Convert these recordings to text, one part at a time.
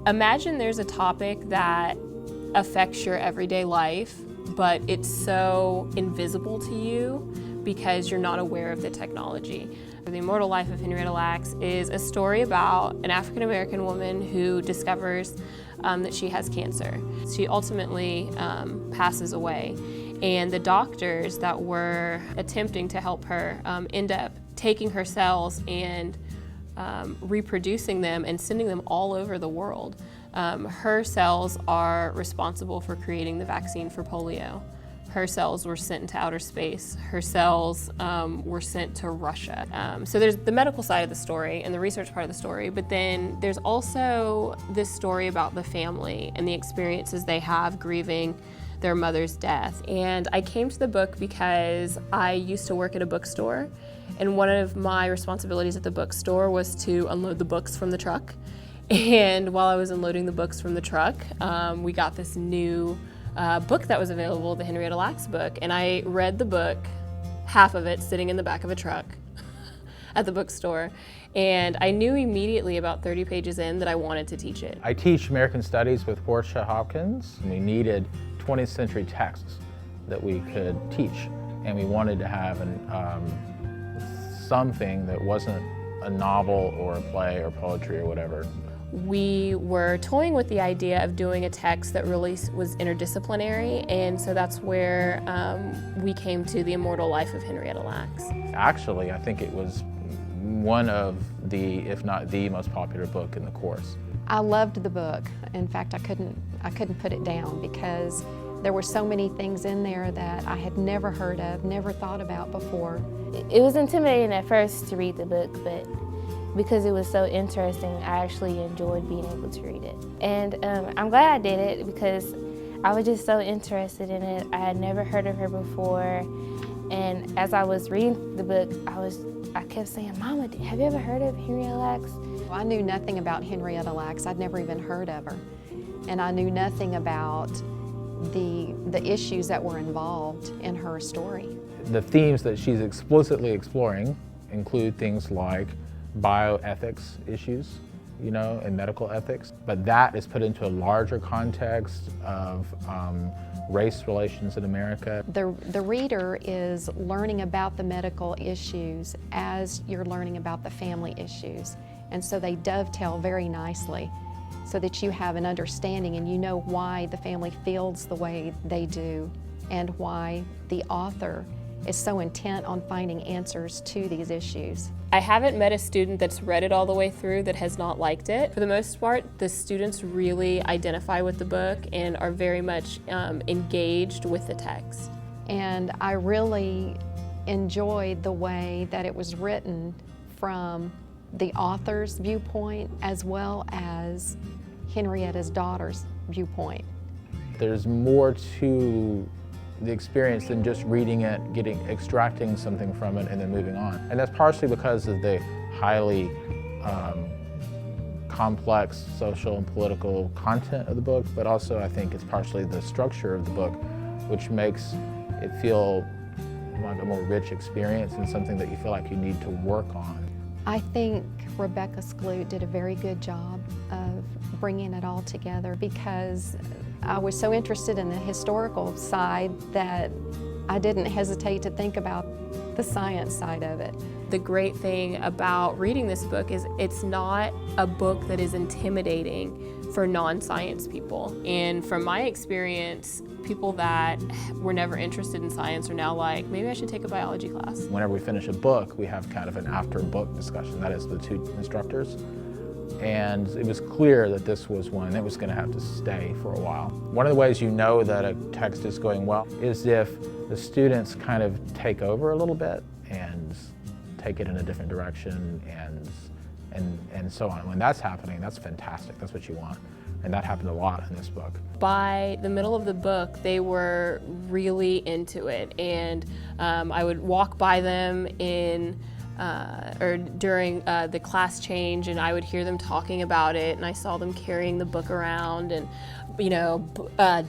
Imagine there's a topic that affects your everyday life, but it's so invisible to you because you're not aware of the technology. The Immortal Life of Henrietta Lacks is a story about an African-American woman who discovers that she has cancer. She ultimately passes away, and the doctors that were attempting to help her end up taking her cells and reproducing them and sending them all over the world. Her cells are responsible for creating the vaccine for polio. Her cells were sent into outer space. Her cells were sent to Russia. So there's the medical side of the story and the research part of the story, but then there's also this story about the family and the experiences they have grieving their mother's death. And I came to the book because I used to work at a bookstore, and one of my responsibilities at the bookstore was to unload the books from the truck. And while I was unloading the books from the truck, we got this new book that was available, the Henrietta Lacks book, and I read the book, half of it sitting in the back of a truck at the bookstore, and I knew immediately about 30 pages in that I wanted to teach it. I teach American Studies with Portia Hopkins. We needed 20th century texts that we could teach, and we wanted to have something that wasn't a novel or a play or poetry or whatever. We were toying with the idea of doing a text that really was interdisciplinary, and so that's where we came to The Immortal Life of Henrietta Lacks. Actually, I think it was one of the, if not the most popular book in the course. I loved the book. In fact, I couldn't put it down because there were so many things in there that I had never heard of, never thought about before. It was intimidating at first to read the book, but because it was so interesting, I actually enjoyed being able to read it. And I'm glad I did it because I was just so interested in it. I had never heard of her before. And as I was reading the book, I kept saying, "Mama, have you ever heard of Henrietta Lacks?" I knew nothing about Henrietta Lacks. I'd never even heard of her. And I knew nothing about the issues that were involved in her story. The themes that she's explicitly exploring include things like bioethics issues, and medical ethics, but that is put into a larger context of race relations in America. The reader is learning about the medical issues as you're learning about the family issues, and so they dovetail very nicely so that you have an understanding and you know why the family feels the way they do and why the author is so intent on finding answers to these issues. I haven't met a student that's read it all the way through that has not liked it. For the most part, the students really identify with the book and are very much engaged with the text. And I really enjoyed the way that it was written from the author's viewpoint as well as Henrietta's daughter's viewpoint. There's more to the experience than just reading it, extracting something from it, and then moving on. And that's partially because of the highly complex social and political content of the book, but also I think it's partially the structure of the book, which makes it feel like a more rich experience and something that you feel like you need to work on. I think Rebecca Skloot did a very good job of bringing it all together because I was so interested in the historical side that I didn't hesitate to think about the science side of it. The great thing about reading this book is it's not a book that is intimidating for non-science people. And from my experience, people that were never interested in science are now like, maybe I should take a biology class. Whenever we finish a book, we have kind of an after-book discussion. That is the two instructors. And it was clear that this was one that was going to have to stay for a while. One of the ways you know that a text is going well is if the students kind of take over a little bit and take it in a different direction and so on. When that's happening, that's fantastic. That's what you want. And that happened a lot in this book. By the middle of the book, they were really into it. And I would walk by them or during the class change, and I would hear them talking about it, and I saw them carrying the book around and,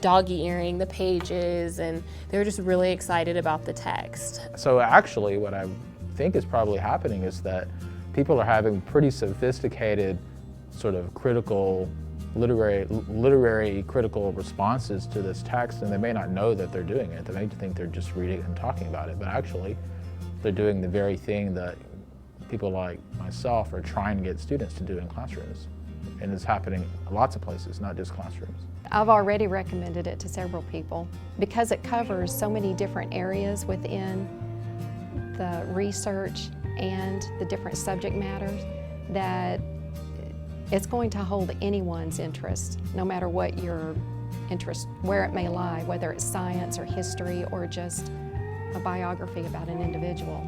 dog-earing the pages, and they were just really excited about the text. So actually, what I think is probably happening is that people are having pretty sophisticated, sort of critical literary critical responses to this text, and they may not know that they're doing it. They may think they're just reading it and talking about it, but actually they're doing the very thing that people like myself are trying to get students to do in classrooms. And it's happening lots of places, not just classrooms. I've already recommended it to several people because it covers so many different areas within the research and the different subject matters that it's going to hold anyone's interest, no matter what your interest, where it may lie, whether it's science or history or just a biography about an individual.